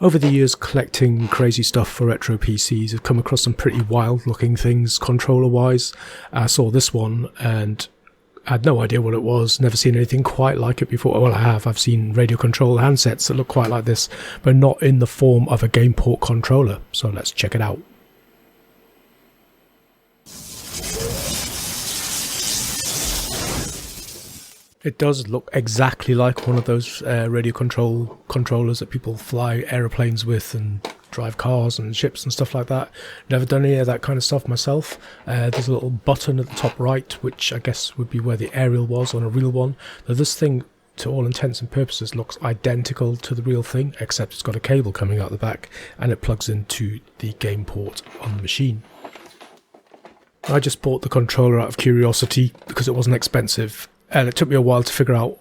Over the years, collecting crazy stuff for retro PCs, I've come across some pretty wild looking things controller wise. I saw this one and I had no idea what it was, never seen anything quite like it before. Well, I've seen radio control handsets that look quite like this, but not in the form of a game port controller. So let's check it out. It does look exactly like one of those radio control controllers that people fly aeroplanes with and drive cars and ships and stuff like that. Never done any of that kind of stuff myself. There's a little button at the top right, which I guess would be where the aerial was on a real one. Now this thing, to all intents and purposes, looks identical to the real thing, except it's got a cable coming out the back and it plugs into the game port on the machine. I just bought the controller out of curiosity because it wasn't expensive. And it took me a while to figure out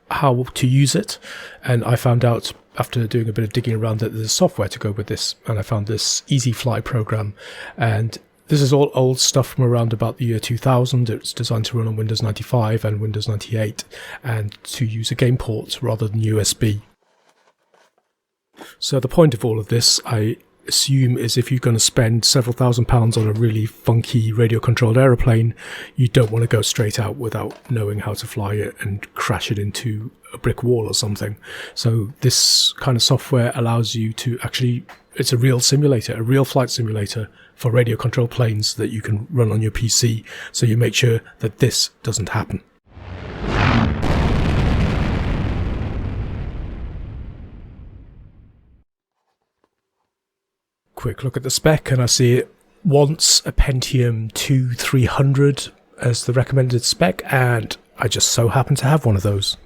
how to use it. And I found out after doing a bit of digging around that there's software to go with this. And I found this Easy Fly program. And this is all old stuff from around about the year 2000. It's designed to run on Windows 95 and Windows 98 and to use a game port rather than USB. So the point of all of this, I assume, is if you're going to spend several £1,000s on a really funky radio controlled aeroplane, you don't want to go straight out without knowing how to fly it and crash it into a brick wall or something. So this kind of software allows you to actually, it's a real simulator, a real flight simulator for radio controlled planes that you can run on your PC, so you make sure that this doesn't happen. Quick look at the spec and I see it wants a Pentium 2 300 as the recommended spec, and I just so happen to have one of those.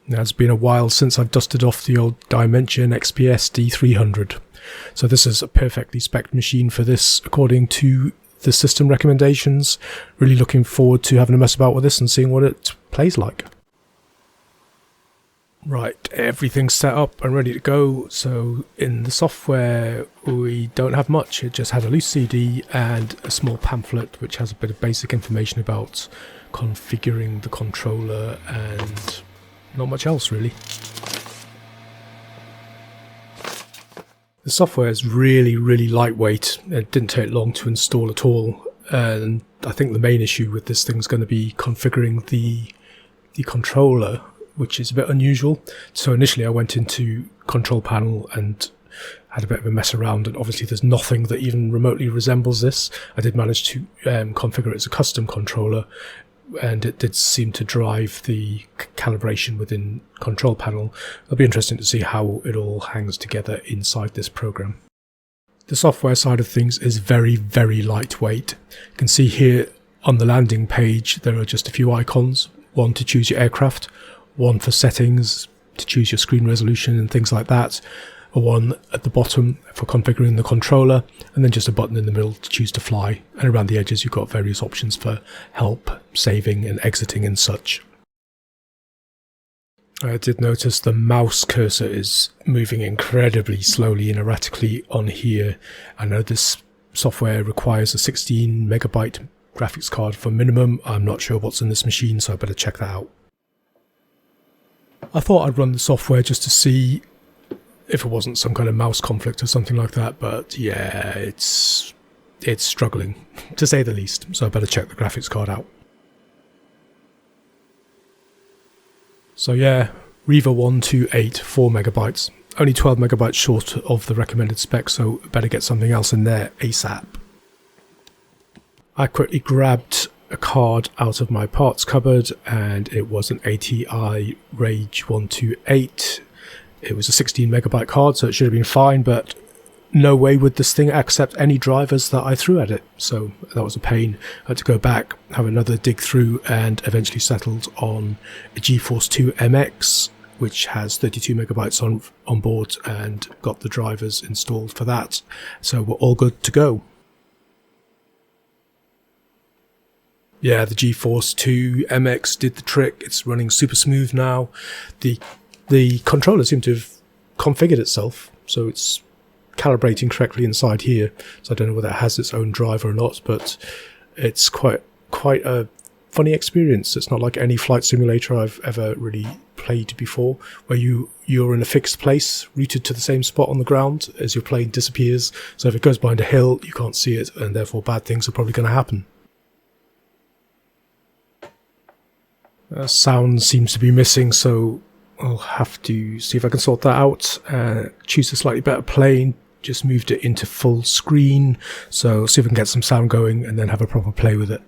Now it's been a while since I've dusted off the old Dimension XPS D300, so this is a perfectly spec'd machine for this according to the system recommendations. Really looking forward to having a mess about with this and seeing what it plays like. Right, everything's set up and ready to go. So in the software we don't have much. It just has a loose CD and a small pamphlet which has a bit of basic information about configuring the controller and not much else really. The software is really lightweight. It didn't take long to install at all, and I think the main issue with this thing is going to be configuring the controller, which is a bit unusual. So initially I went into control panel and had a bit of a mess around, and obviously there's nothing that even remotely resembles this. I did manage to configure it as a custom controller, and it did seem to drive the calibration within control panel. It'll be interesting to see how it all hangs together inside this program. The software side of things is very lightweight. You can see here on the landing page there are just a few icons, one to choose your aircraft, one for settings to choose your screen resolution and things like that, a one at the bottom for configuring the controller, and then just a button in the middle to choose to fly. And around the edges you've got various options for help, saving and exiting and such. I did notice the mouse cursor is moving incredibly slowly and erratically on here. I know this software requires a 16 megabyte graphics card for minimum. I'm not sure what's in this machine, so I better check that out. I thought I'd run the software just to see if it wasn't some kind of mouse conflict or something like that, but yeah, it's struggling, to say the least, so I better check the graphics card out. So yeah, Riva 128, 4 megabytes, only 12 megabytes short of the recommended spec, so better get something else in there ASAP. I quickly grabbed a card out of my parts cupboard, and it was an ATI Rage 128. It was a 16 megabyte card, so it should have been fine, but no way would this thing accept any drivers that I threw at it, so that was a pain. I had to go back, have another dig through, and eventually settled on a GeForce 2 MX, which has 32 megabytes on board, and got the drivers installed for that, so we're all good to go. Yeah, the GeForce 2 MX did the trick. It's running super smooth now. The controller seemed to have configured itself, so it's calibrating correctly inside here. So I don't know whether it has its own driver or not, but it's quite a funny experience. It's not like any flight simulator I've ever really played before, where you're in a fixed place, routed to the same spot on the ground as your plane disappears. So if it goes behind a hill, you can't see it, and therefore bad things are probably going to happen. Sound seems to be missing, so I'll have to see if I can sort that out. Choose a slightly better plane. Just moved it into full screen, so see if we can get some sound going and then have a proper play with it.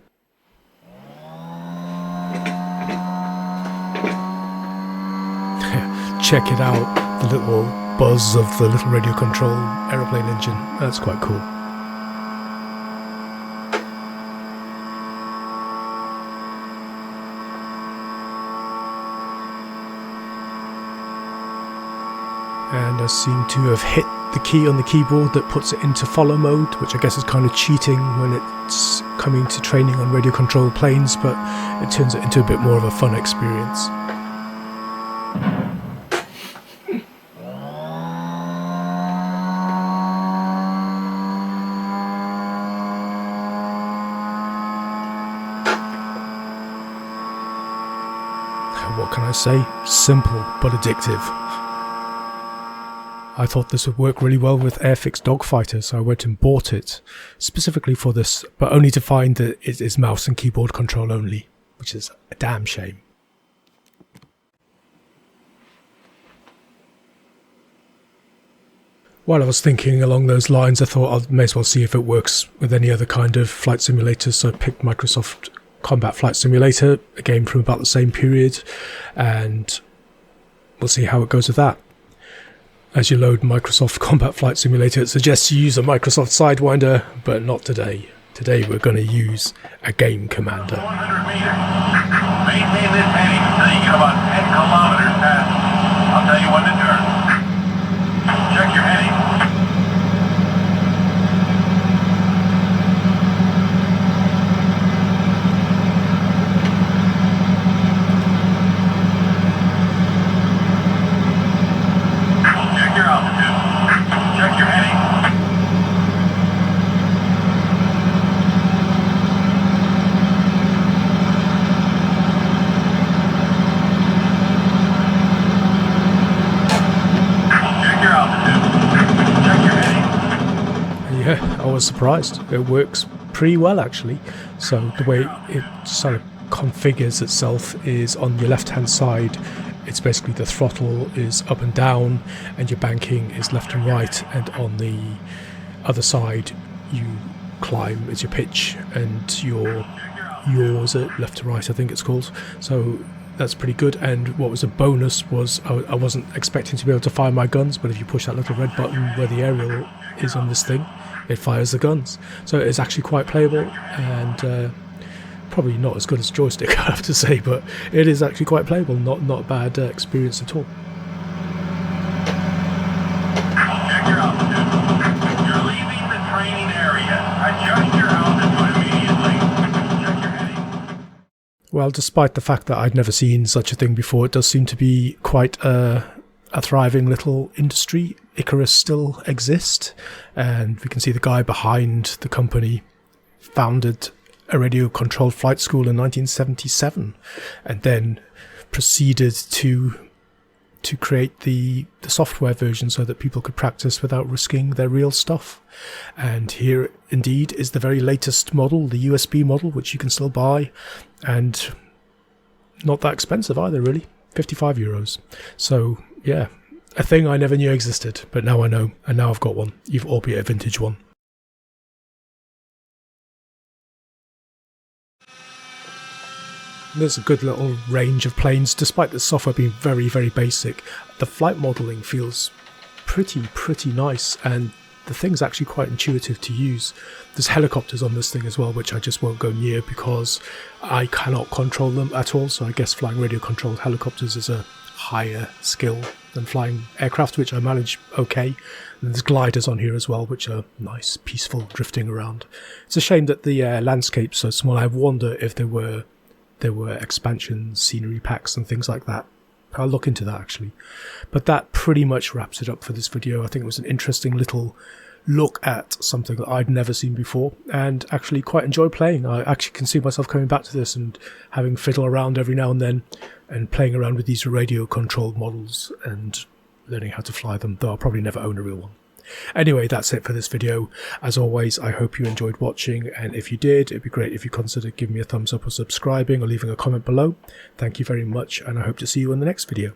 Check it out, the little buzz of the little radio control aeroplane engine. That's quite cool. And I seem to have hit the key on the keyboard that puts it into follow mode, which I guess is kind of cheating when it's coming to training on radio control planes, but it turns it into a bit more of a fun experience. What can I say? Simple but addictive. I thought this would work really well with Airfix Dogfighter, so I went and bought it specifically for this, but only to find that it is mouse and keyboard control only, which is a damn shame. While I was thinking along those lines, I thought I may as well see if it works with any other kind of flight simulator, so I picked Microsoft Combat Flight Simulator, a game from about the same period, and we'll see how it goes with that. As you load Microsoft Combat Flight Simulator, it suggests you use a Microsoft Sidewinder, but not today. Today we're going to use a Game Commander. 100 meters. Maintain this heading until you get about 10 kilometers past. I'll tell you when to turn. Check your heading. Yeah, I was surprised. It works pretty well actually. So the way it sort of configures itself is on your left hand side, it's basically the throttle is up and down and your banking is left and right, and on the other side you climb is your pitch and your yaws at left to right, I think it's called. So that's pretty good. And what was a bonus was I wasn't expecting to be able to fire my guns, but if you push that little red button where the aerial is on this thing, it fires the guns. So it's actually quite playable, and probably not as good as joystick, I have to say, but it is actually quite playable. Not a bad experience at all. Check your altitude. You're leaving the training area. Adjust your altitude immediately. Check your heading. Well, despite the fact that I'd never seen such a thing before, it does seem to be quite a thriving little industry. Ikarus still exists, and we can see the guy behind the company founded a radio-controlled flight school in 1977, and then proceeded to create the software version so that people could practice without risking their real stuff. And here indeed is the very latest model, the USB model, which you can still buy, and not that expensive either, really. 55 euros. So yeah, a thing I never knew existed, but now I know, and now I've got one, albeit a vintage one. There's a good little range of planes, despite the software being very, very basic. The flight modelling feels pretty nice, and the thing's actually quite intuitive to use. There's helicopters on this thing as well, which I just won't go near because I cannot control them at all, so I guess flying radio-controlled helicopters is a higher skill than flying aircraft, which I manage okay. And there's gliders on here as well, which are nice, peaceful, drifting around. It's a shame that the landscape's so small. I wonder if there were expansion scenery packs and things like that. I'll look into that actually. But that pretty much wraps it up for this video. I think it was an interesting little look at something that I'd never seen before and actually quite enjoy playing. I actually can see myself coming back to this and having fiddle around every now and then and playing around with these radio controlled models and learning how to fly them, though I'll probably never own a real one. Anyway, that's it for this video. As always, I hope you enjoyed watching, and if you did, it'd be great if you considered giving me a thumbs up or subscribing or leaving a comment below. Thank you very much, and I hope to see you in the next video.